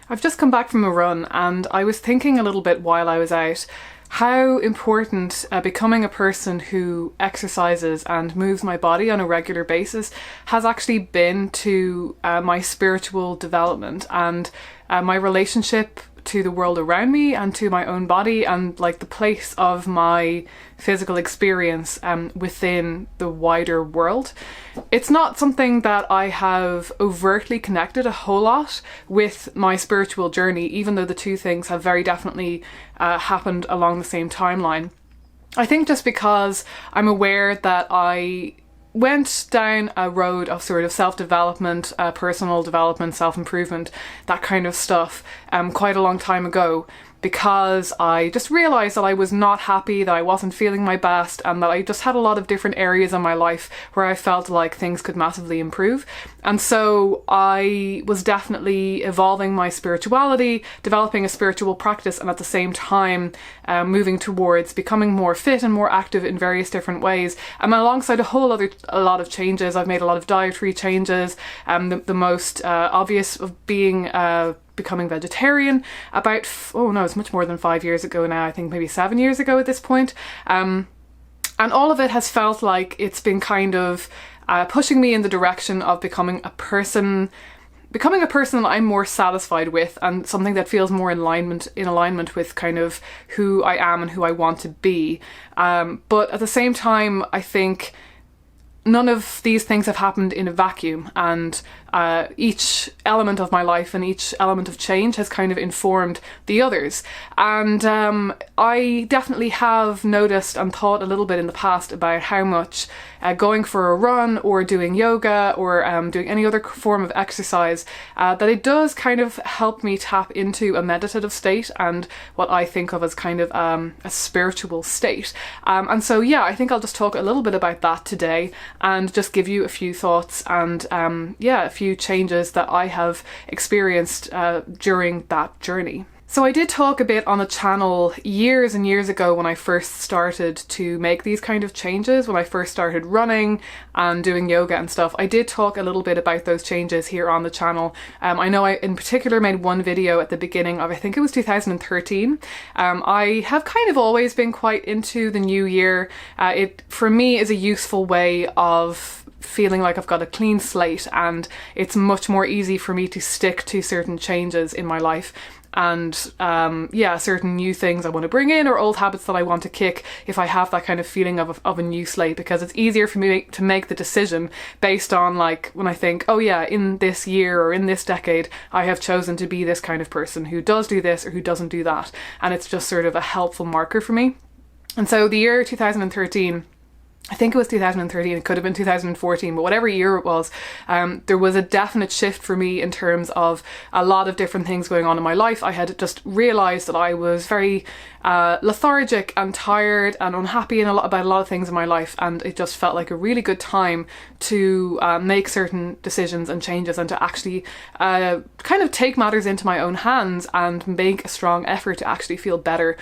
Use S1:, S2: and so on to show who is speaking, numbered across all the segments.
S1: I've just come back from a run and I was thinking a little bit while I was out how important becoming a person who exercises and moves my body on a regular basis has actually been to my spiritual development and my relationship to the world around me and to my own body and like the place of my physical experience within the wider world. It's not something that I have overtly connected a whole lot with my spiritual journey, even though the two things have very definitely happened along the same timeline. I think just because I'm aware that I went down a road of sort of self-development, personal development, self-improvement, that kind of stuff quite a long time ago, because I just realised that I was not happy, that I wasn't feeling my best, and that I just had a lot of different areas in my life where I felt like things could massively improve. And so I was definitely evolving my spirituality, developing a spiritual practice, and at the same time moving towards becoming more fit and more active in various different ways. And alongside a lot of changes, I've made a lot of dietary changes. The most obvious of being becoming vegetarian about, it's much more than 5 years ago now, I think maybe 7 years ago at this point. And all of it has felt like it's been kind of pushing me in the direction of becoming a person that I'm more satisfied with and something that feels more in alignment with kind of who I am and who I want to be. But at the same time, I think none of these things have happened in a vacuum, and each element of my life and each element of change has kind of informed the others. And I definitely have noticed and thought a little bit in the past about how much going for a run or doing yoga or doing any other form of exercise, that it does kind of help me tap into a meditative state and what I think of as kind of a spiritual state. And so yeah, I think I'll just talk a little bit about that today and just give you a few thoughts and a few changes that I have experienced during that journey. So I did talk a bit on the channel years and years ago when I first started to make these kind of changes, when I first started running and doing yoga and stuff. I did talk a little bit about those changes here on the channel. I know I in particular made one video at the beginning of, I think it was 2013. I have kind of always been quite into the new year. It for me is a useful way of feeling like I've got a clean slate, and it's much more easy for me to stick to certain changes in my life and certain new things I want to bring in or old habits that I want to kick if I have that kind of feeling of a new slate, because it's easier for me to make the decision based on like when I think, oh yeah, in this year or in this decade I have chosen to be this kind of person who does do this or who doesn't do that, and it's just sort of a helpful marker for me. And so the year 2013, I think it was 2013, it could have been 2014, but whatever year it was, there was a definite shift for me in terms of a lot of different things going on in my life. I had just realised that I was very lethargic and tired and unhappy about a lot of things in my life, and it just felt like a really good time to make certain decisions and changes and to actually kind of take matters into my own hands and make a strong effort to actually feel better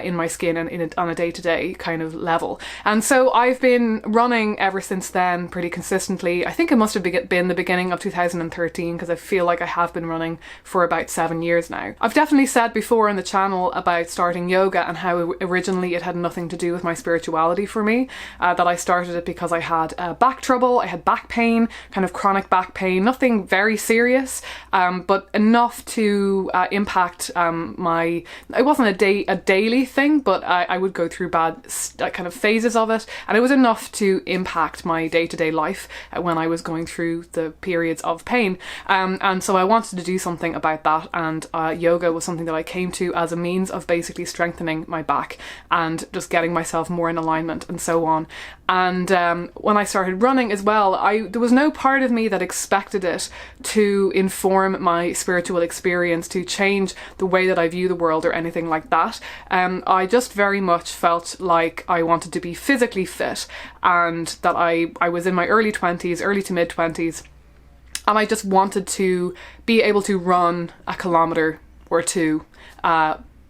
S1: in my skin and on a day-to-day kind of level. And so I've been running ever since then pretty consistently. I think it must have been the beginning of 2013, because I feel like I have been running for about 7 years now. I've definitely said before on the channel about starting yoga and how originally it had nothing to do with my spirituality for me, that I started it because I had back trouble, I had back pain, kind of chronic back pain, nothing very serious, but enough to impact it wasn't a daily thing, but I would go through bad kind of phases of it, and it was enough to impact my day-to-day life when I was going through the periods of pain. And so I wanted to do something about that, and yoga was something that I came to as a means of basically strengthening my back and just getting myself more in alignment and so on. And when I started running as well, there was no part of me that expected it to inform my spiritual experience, to change the way that I view the world or anything like that. I just very much felt like I wanted to be physically fit, and that I was in my early to mid 20s, and I just wanted to be able to run a kilometre or two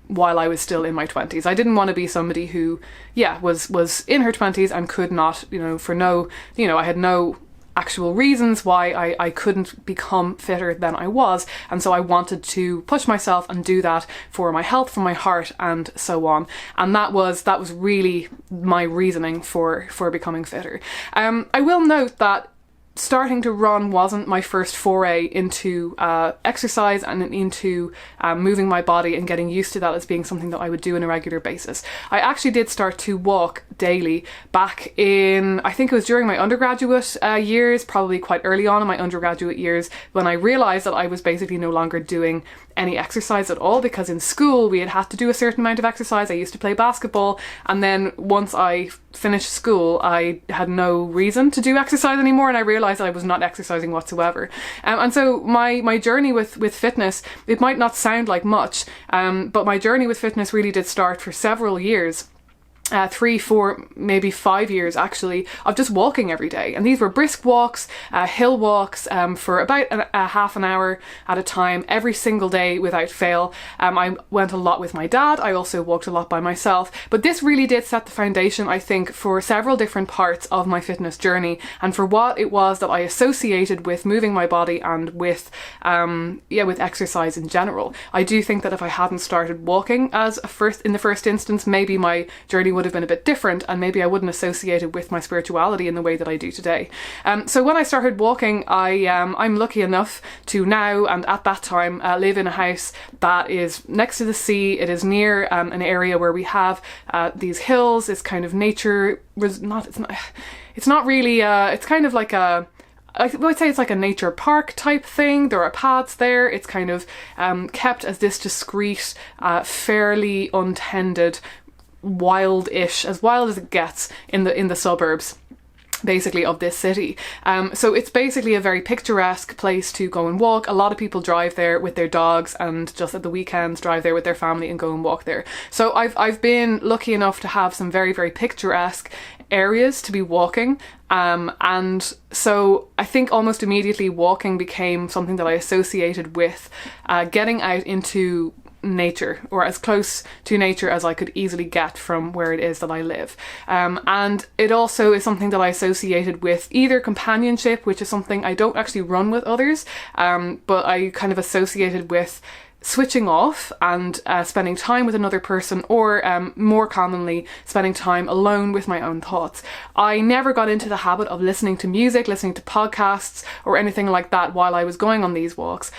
S1: while I was still in my 20s. I didn't want to be somebody who, was in her 20s and could not, I had no actual reasons why I couldn't become fitter than I was, and so I wanted to push myself and do that for my health, for my heart, and so on. And that was really my reasoning for becoming fitter. I will note that starting to run wasn't my first foray into exercise and into moving my body and getting used to that as being something that I would do on a regular basis. I actually did start to walk daily back in, I think it was during my undergraduate years, probably quite early on in my undergraduate years, when I realised that I was basically no longer doing any exercise at all, because in school we had to do a certain amount of exercise. I used to play basketball, and then once I finished school I had no reason to do exercise anymore, and I realised that I was not exercising whatsoever. And so my journey with fitness, it might not sound like much, but my journey with fitness really did start for several years. 3, 4, maybe 5 years actually, of just walking every day. And these were brisk walks, hill walks, for about a half an hour at a time, every single day without fail. I went a lot with my dad. I also walked a lot by myself. But this really did set the foundation, I think, for several different parts of my fitness journey, and for what it was that I associated with moving my body and with exercise in general. I do think that if I hadn't started walking in the first instance, maybe my journey would have been a bit different, and maybe I wouldn't associate it with my spirituality in the way that I do today. So when I started walking, I'm lucky enough to now, and at that time, live in a house that is next to the sea. It is near an area where we have these hills. It's kind of nature. It's not really. It's kind of like a, I would say it's like a nature park type thing. There are paths there. It's kind of kept as this discreet, fairly untended, wild-ish, as wild as it gets in the suburbs, basically, of this city. So it's basically a very picturesque place to go and walk. A lot of people drive there with their dogs, and just at the weekends drive there with their family and go and walk there. So I've been lucky enough to have some very, very picturesque areas to be walking, and so I think almost immediately walking became something that I associated with getting out into nature, or as close to nature as I could easily get from where it is that I live. And it also is something that I associated with either companionship, which is something I don't actually run with others, but I kind of associated with switching off and spending time with another person, or more commonly spending time alone with my own thoughts. I never got into the habit of listening to music, listening to podcasts, or anything like that while I was going on these walks.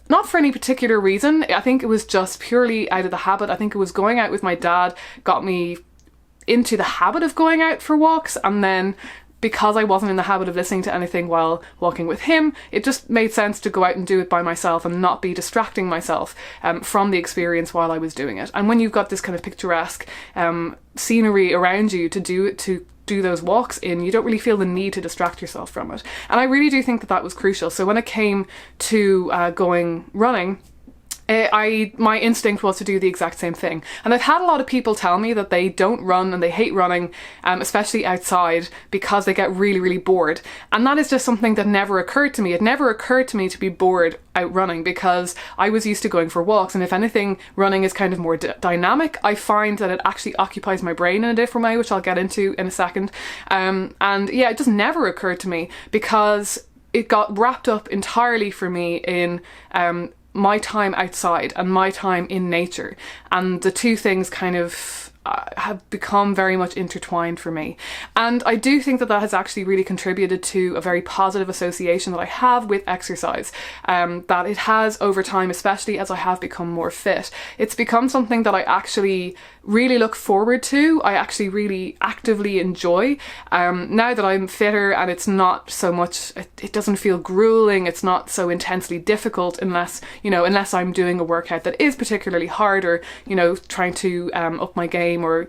S1: Not for any particular reason. I think it was just purely out of the habit. I think it was going out with my dad got me into the habit of going out for walks, and then because I wasn't in the habit of listening to anything while walking with him, it just made sense to go out and do it by myself and not be distracting myself from the experience while I was doing it. And when you've got this kind of picturesque scenery around you to do those walks in, you don't really feel the need to distract yourself from it. And I really do think that was crucial. So when it came to going running, my instinct was to do the exact same thing. And I've had a lot of people tell me that they don't run and they hate running, especially outside, because they get really, really bored. And that is just something that never occurred to me. It never occurred to me to be bored out running, because I was used to going for walks. And if anything, running is kind of more dynamic. I find that it actually occupies my brain in a different way, which I'll get into in a second. And yeah, it just never occurred to me, because it got wrapped up entirely for me in my time outside and my time in nature, and the two things kind of have become very much intertwined for me. And I do think that has actually really contributed to a very positive association that I have with exercise, that it has over time, especially as I have become more fit. It's become something that I actually really look forward to. I actually really actively enjoy. Now that I'm fitter, and it's not so much, it doesn't feel grueling, it's not so intensely difficult unless I'm doing a workout that is particularly hard, or, trying to up my game, or,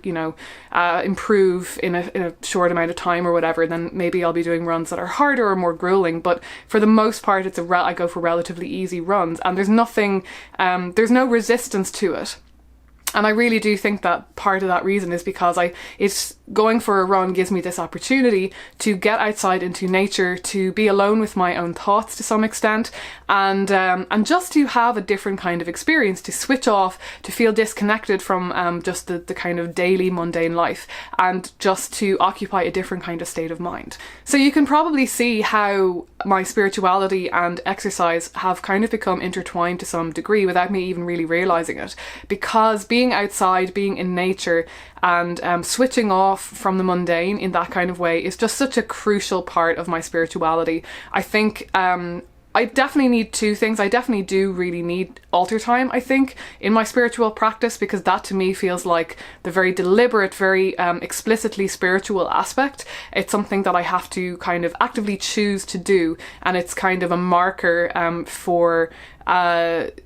S1: improve in a short amount of time or whatever, then maybe I'll be doing runs that are harder or more grueling. But for the most part, I go for relatively easy runs, and there's no resistance to it. And I really do think that part of that reason is because going for a run gives me this opportunity to get outside into nature, to be alone with my own thoughts to some extent, and just to have a different kind of experience, to switch off, to feel disconnected from just the kind of daily mundane life, and just to occupy a different kind of state of mind. So you can probably see how my spirituality and exercise have kind of become intertwined to some degree without me even really realizing it, because being outside, being in nature, and switching off from the mundane in that kind of way is just such a crucial part of my spirituality. I think I definitely need two things. I definitely do really need altar time, I think, in my spiritual practice, because that to me feels like the very deliberate, very explicitly spiritual aspect. It's something that I have to kind of actively choose to do, and it's kind of a marker for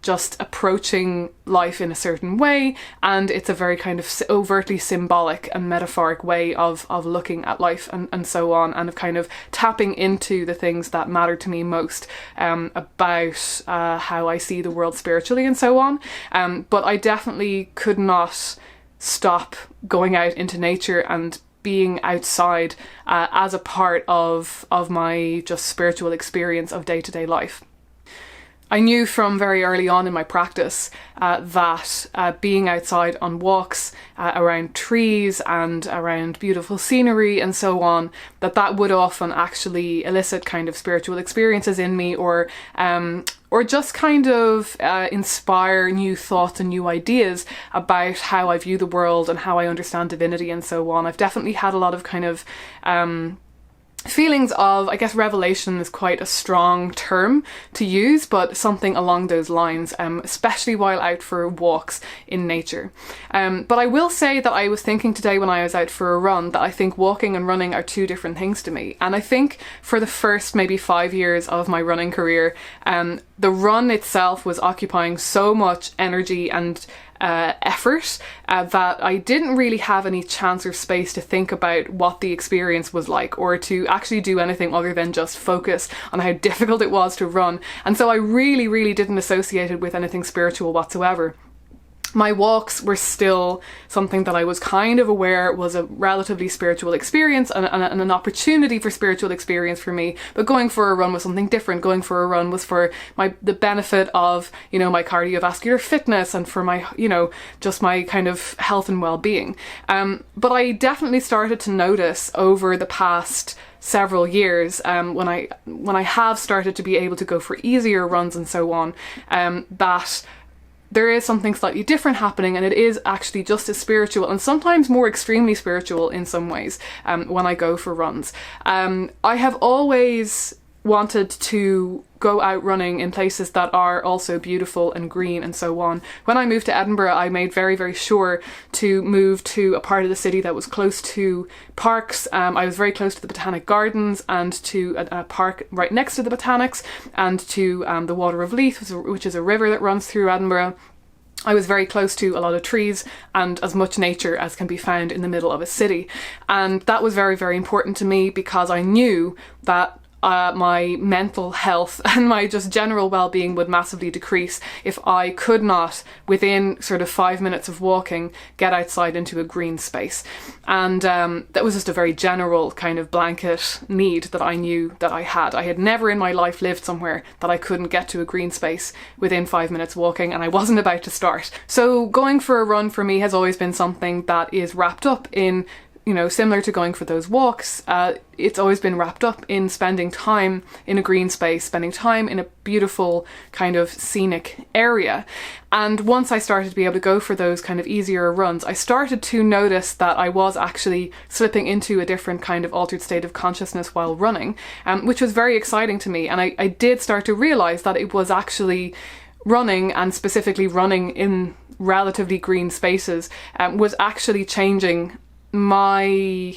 S1: just approaching life in a certain way, and it's a very kind of overtly symbolic and metaphoric way of looking at life and so on, and of kind of tapping into the things that matter to me most about how I see the world spiritually and so on. But I definitely could not stop going out into nature and being outside as a part of my just spiritual experience of day-to-day life. I knew from very early on in my practice that being outside on walks around trees and around beautiful scenery and so on, that would often actually elicit kind of spiritual experiences in me, or just kind of inspire new thoughts and new ideas about how I view the world and how I understand divinity and so on. I've definitely had a lot of kind of feelings of, I guess revelation is quite a strong term to use, but something along those lines, especially while out for walks in nature. But I will say that I was thinking today when I was out for a run that I think walking and running are two different things to me. And I think for the first maybe 5 years of my running career, the run itself was occupying so much energy and effort that I didn't really have any chance or space to think about what the experience was like, or to actually do anything other than just focus on how difficult it was to run. And so I really didn't associate it with anything spiritual whatsoever. My walks were still something that I was kind of aware was a relatively spiritual experience and an opportunity for spiritual experience for me, but going for a run was something different. Going for a run was for the benefit of, my cardiovascular fitness and for my, just my kind of health and well-being. But I definitely started to notice over the past several years, when I have started to be able to go for easier runs and so on, that there is something slightly different happening, and it is actually just as spiritual and sometimes more extremely spiritual in some ways when I go for runs. I have always wanted to go out running in places that are also beautiful and green and so on. When I moved to Edinburgh, I made very sure to move to a part of the city that was close to parks. I was very close to the Botanic Gardens and to a park right next to the Botanics, and to the Water of Leith, which is a river that runs through Edinburgh. I was very close to a lot of trees and as much nature as can be found in the middle of a city. And that was very important to me, because I knew that my mental health and my just general well-being would massively decrease if I could not, within sort of 5 minutes of walking, get outside into a green space. And that was just a very general kind of blanket need that I knew that I had. I had never in my life lived somewhere that I couldn't get to a green space within 5 minutes walking, and I wasn't about to start. So going for a run for me has always been something that is wrapped up in, similar to going for those walks, it's always been wrapped up in spending time in a green space, spending time in a beautiful kind of scenic area. And once I started to be able to go for those kind of easier runs, I started to notice that I was actually slipping into a different kind of altered state of consciousness while running, which was very exciting to me. And I did start to realize that it was actually running, and specifically running in relatively green spaces, was actually changing my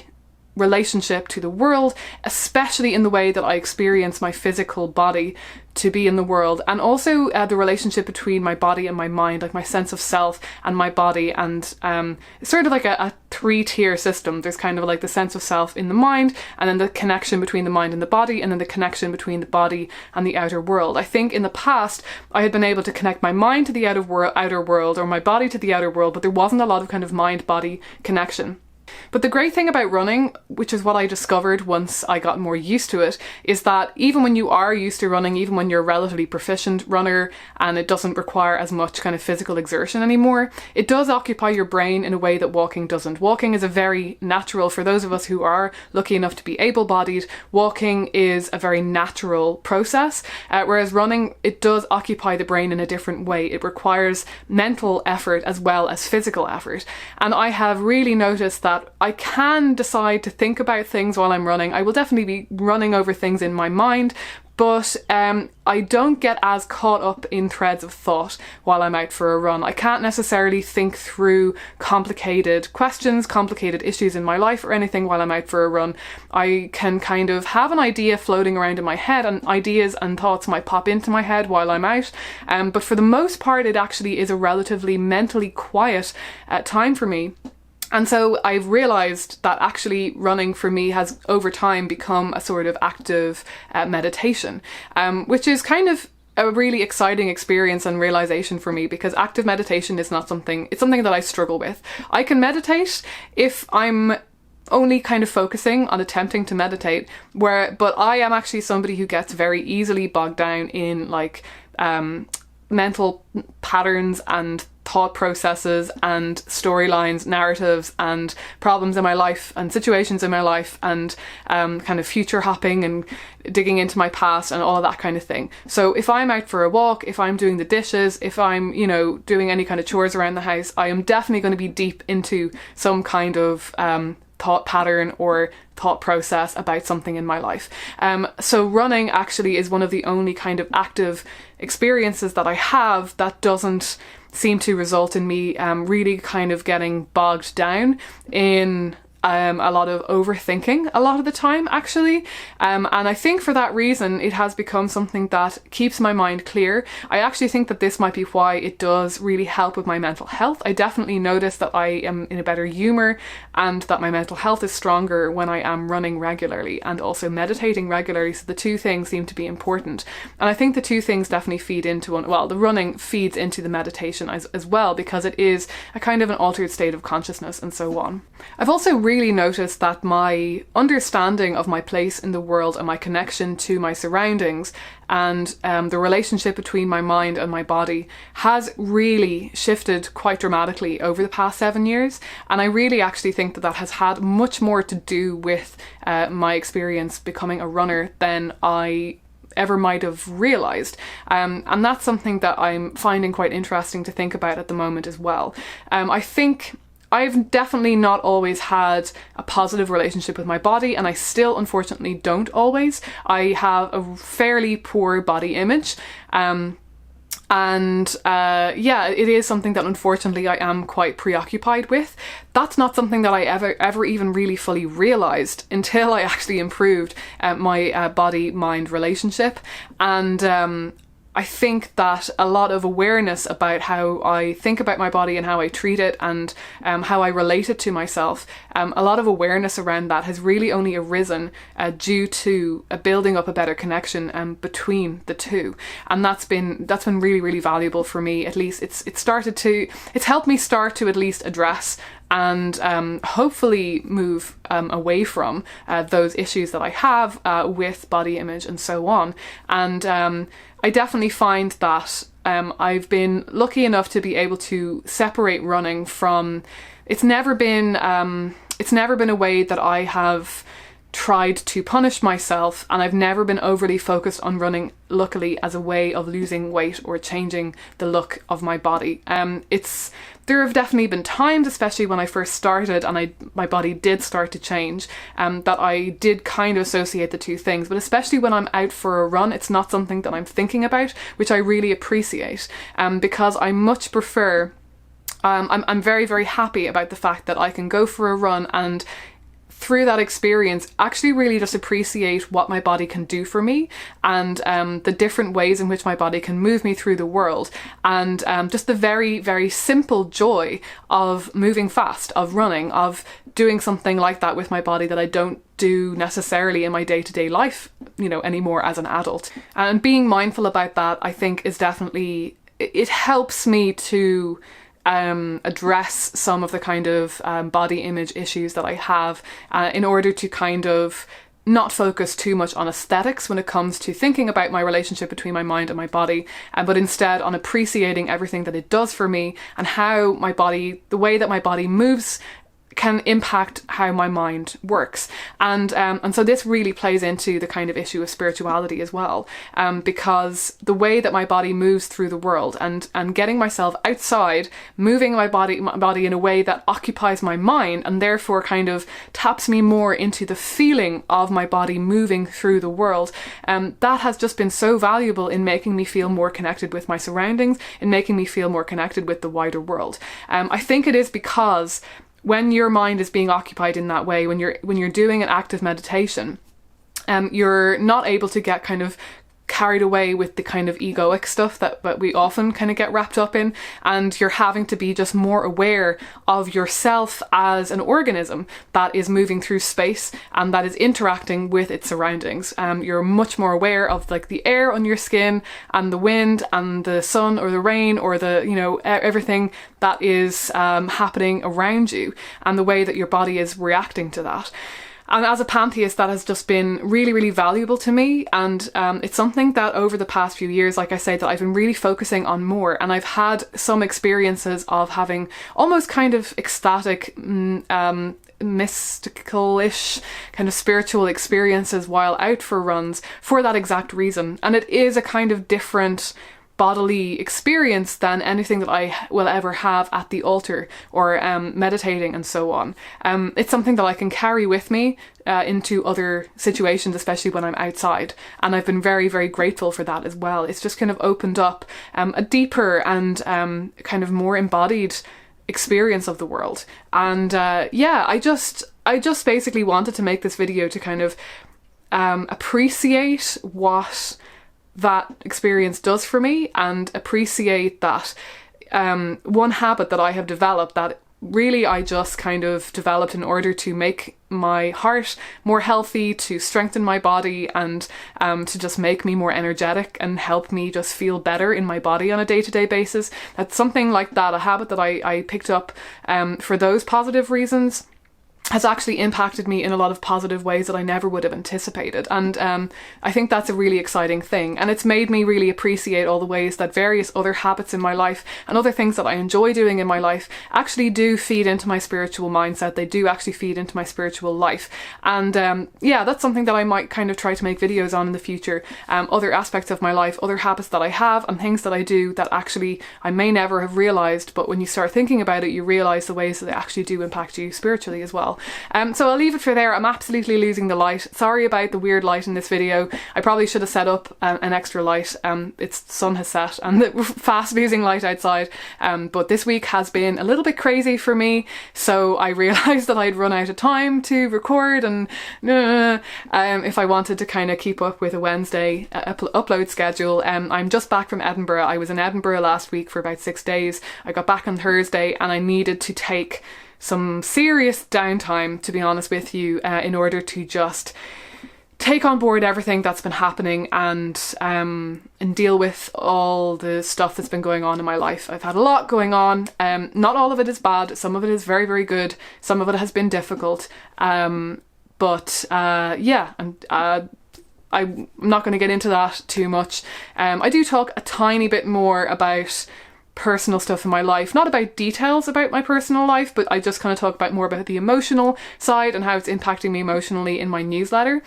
S1: relationship to the world, especially in the way that I experience my physical body to be in the world, and also the relationship between my body and my mind, like my sense of self and my body. And it's sort of like a 3-tier system. There's kind of like the sense of self in the mind, and then the connection between the mind and the body, and then the connection between the body and the outer world. I think in the past I had been able to connect my mind to the outer world, or my body to the outer world, but there wasn't a lot of kind of mind-body connection. But the great thing about running, which is what I discovered once I got more used to it, is that even when you are used to running, even when you're a relatively proficient runner and it doesn't require as much kind of physical exertion anymore, it does occupy your brain in a way that walking doesn't. Walking is a very natural, for those of us who are lucky enough to be able-bodied, walking is a very natural process, whereas running, it does occupy the brain in a different way. It requires mental effort as well as physical effort. And I have really noticed that I can decide to think about things while I'm running. I will definitely be running over things in my mind, but I don't get as caught up in threads of thought while I'm out for a run. I can't necessarily think through complicated questions, complicated issues in my life or anything while I'm out for a run. I can kind of have an idea floating around in my head, and ideas and thoughts might pop into my head while I'm out. But for the most part, it actually is a relatively mentally quiet time for me. And so I've realised that actually running for me has over time become a sort of active meditation, which is kind of a really exciting experience and realisation for me, because active meditation is not something, it's something that I struggle with. I can meditate if I'm only kind of focusing on attempting to meditate, but I am actually somebody who gets very easily bogged down in like mental patterns and thought processes and storylines, narratives and problems in my life and situations in my life, and kind of future hopping and digging into my past and all of that kind of thing. So if I'm out for a walk, if I'm doing the dishes, if I'm, doing any kind of chores around the house, I am definitely going to be deep into some kind of thought pattern or thought process about something in my life. So running actually is one of the only kind of active experiences that I have that doesn't seem to result in me really kind of getting bogged down in a lot of overthinking a lot of the time, actually. And I think for that reason, it has become something that keeps my mind clear. I actually think that this might be why it does really help with my mental health. I definitely notice that I am in a better humour and that my mental health is stronger when I am running regularly and also meditating regularly. So the two things seem to be important. And I think the two things definitely feed into one. Well, the running feeds into the meditation as well, because it is a kind of an altered state of consciousness and so on. I've also really noticed that my understanding of my place in the world and my connection to my surroundings and the relationship between my mind and my body has really shifted quite dramatically over the past 7 years. And I really actually think that that has had much more to do with my experience becoming a runner than I ever might have realised. And that's something that I'm finding quite interesting to think about at the moment as well. I think I've definitely not always had a positive relationship with my body, and I still unfortunately don't always. I have a fairly poor body image. It is something that unfortunately I am quite preoccupied with. That's not something that I ever even really fully realised until I actually improved my body-mind relationship. And I think that a lot of awareness about how I think about my body and how I treat it and how I relate it to myself, a lot of awareness around that has really only arisen due to building up a better connection between the two. And that's been really, really valuable for me. At least it's helped me start to at least address and hopefully move away from those issues that I have with body image and so on. And I definitely find that I've been lucky enough to be able to separate running from, it's never been a way that I have tried to punish myself, and I've never been overly focused on running, luckily, as a way of losing weight or changing the look of my body. There have definitely been times, especially when I first started and my body did start to change, that I did kind of associate the two things. But especially when I'm out for a run, it's not something that I'm thinking about, which I really appreciate, because I much prefer, I'm very, very happy about the fact that I can go for a run and through that experience actually really just appreciate what my body can do for me, and the different ways in which my body can move me through the world, and just the very, very simple joy of moving fast, of running, of doing something like that with my body that I don't do necessarily in my day-to-day life, anymore as an adult. And being mindful about that, I think, is definitely, it helps me to address some of the kind of body image issues that I have, in order to kind of not focus too much on aesthetics when it comes to thinking about my relationship between my mind and my body, but instead on appreciating everything that it does for me, and how my body, the way that my body moves, can impact how my mind works. And so this really plays into the kind of issue of spirituality as well, because the way that my body moves through the world, and getting myself outside, moving my body in a way that occupies my mind, and therefore kind of taps me more into the feeling of my body moving through the world, that has just been so valuable in making me feel more connected with my surroundings, in making me feel more connected with the wider world. I think it is because when your mind is being occupied in that way, when you're doing an active meditation, you're not able to get kind of carried away with the kind of egoic stuff that we often kind of get wrapped up in, and you're having to be just more aware of yourself as an organism that is moving through space and that is interacting with its surroundings. You're much more aware of like the air on your skin and the wind and the sun or the rain or the, you know, everything that is happening around you, and the way that your body is reacting to that. And as a pantheist, that has just been really, really valuable to me. And it's something that over the past few years, like I say, that I've been really focusing on more. And I've had some experiences of having almost kind of ecstatic, mystical-ish kind of spiritual experiences while out for runs for that exact reason. And it is a kind of different bodily experience than anything that I will ever have at the altar or meditating and so on. It's something that I can carry with me into other situations, especially when I'm outside, and I've been very, very grateful for that as well. It's just kind of opened up a deeper and kind of more embodied experience of the world. And yeah, I just basically wanted to make this video to kind of appreciate what that experience does for me, and appreciate that one habit that I have developed, that really I just kind of developed in order to make my heart more healthy, to strengthen my body, and to just make me more energetic and help me just feel better in my body on a day-to-day basis. That's something like that, a habit that I picked up for those positive reasons, has actually impacted me in a lot of positive ways that I never would have anticipated. And I think that's a really exciting thing. And it's made me really appreciate all the ways that various other habits in my life and other things that I enjoy doing in my life actually do feed into my spiritual mindset. They do actually feed into my spiritual life. And yeah, that's something that I might kind of try to make videos on in the future. Other aspects of my life, other habits that I have and things that I do that actually I may never have realised, but when you start thinking about it, you realise the ways that they actually do impact you spiritually as well. So I'll leave it for there. I'm absolutely losing the light. Sorry about the weird light in this video. I probably should have set up an extra light. It's sun has set and the fast losing light outside. But this week has been a little bit crazy for me. So I realised that I'd run out of time to record, and if I wanted to kind of keep up with a Wednesday upload schedule. I'm just back from Edinburgh. I was in Edinburgh last week for about 6 days. I got back on Thursday, and I needed to take some serious downtime, to be honest with you, in order to just take on board everything that's been happening and deal with all the stuff that's been going on in my life. I've had a lot going on. Not all of it is bad. Some of it is very, very good. Some of it has been difficult. But yeah, I'm not going to get into that too much. I do talk a tiny bit more about personal stuff in my life, not about details about my personal life, but I just kind of talk about more about the emotional side and how it's impacting me emotionally in my newsletter.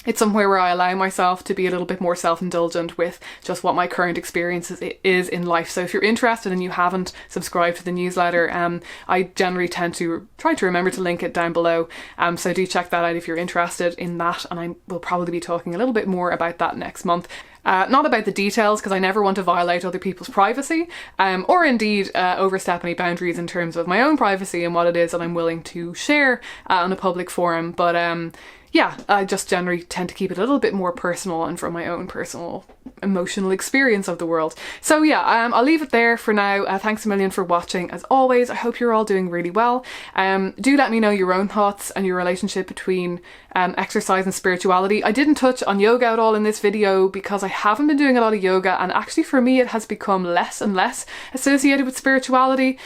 S1: It's somewhere where I allow myself to be a little bit more self-indulgent with just what my current experience is in life. So if you're interested and you haven't subscribed to the newsletter, I generally tend to try to remember to link it down below. So do check that out if you're interested in that, and I will probably be talking a little bit more about that next month. Not about the details, because I never want to violate other people's privacy, or indeed overstep any boundaries in terms of my own privacy and what it is that I'm willing to share on a public forum. But yeah, I just generally tend to keep it a little bit more personal and from my own personal emotional experience of the world. So yeah, I'll leave it there for now. Thanks a million for watching. As always, I hope you're all doing really well. Do let me know your own thoughts and your relationship between exercise and spirituality. I didn't touch on yoga at all in this video because I haven't been doing a lot of yoga, and actually for me it has become less and less associated with spirituality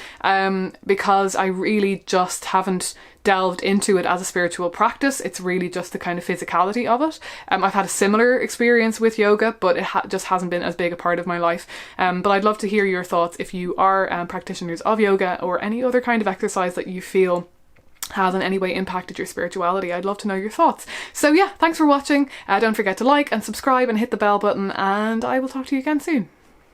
S1: because I really just haven't delved into it as a spiritual practice. It's really just the kind of physicality of it. I've had a similar experience with yoga, but it just hasn't been as big a part of my life. But I'd love to hear your thoughts if you are practitioners of yoga or any other kind of exercise that you feel has in any way impacted your spirituality. I'd love to know your thoughts. So yeah, thanks for watching. Don't forget to like and subscribe and hit the bell button, and I will talk to you again soon.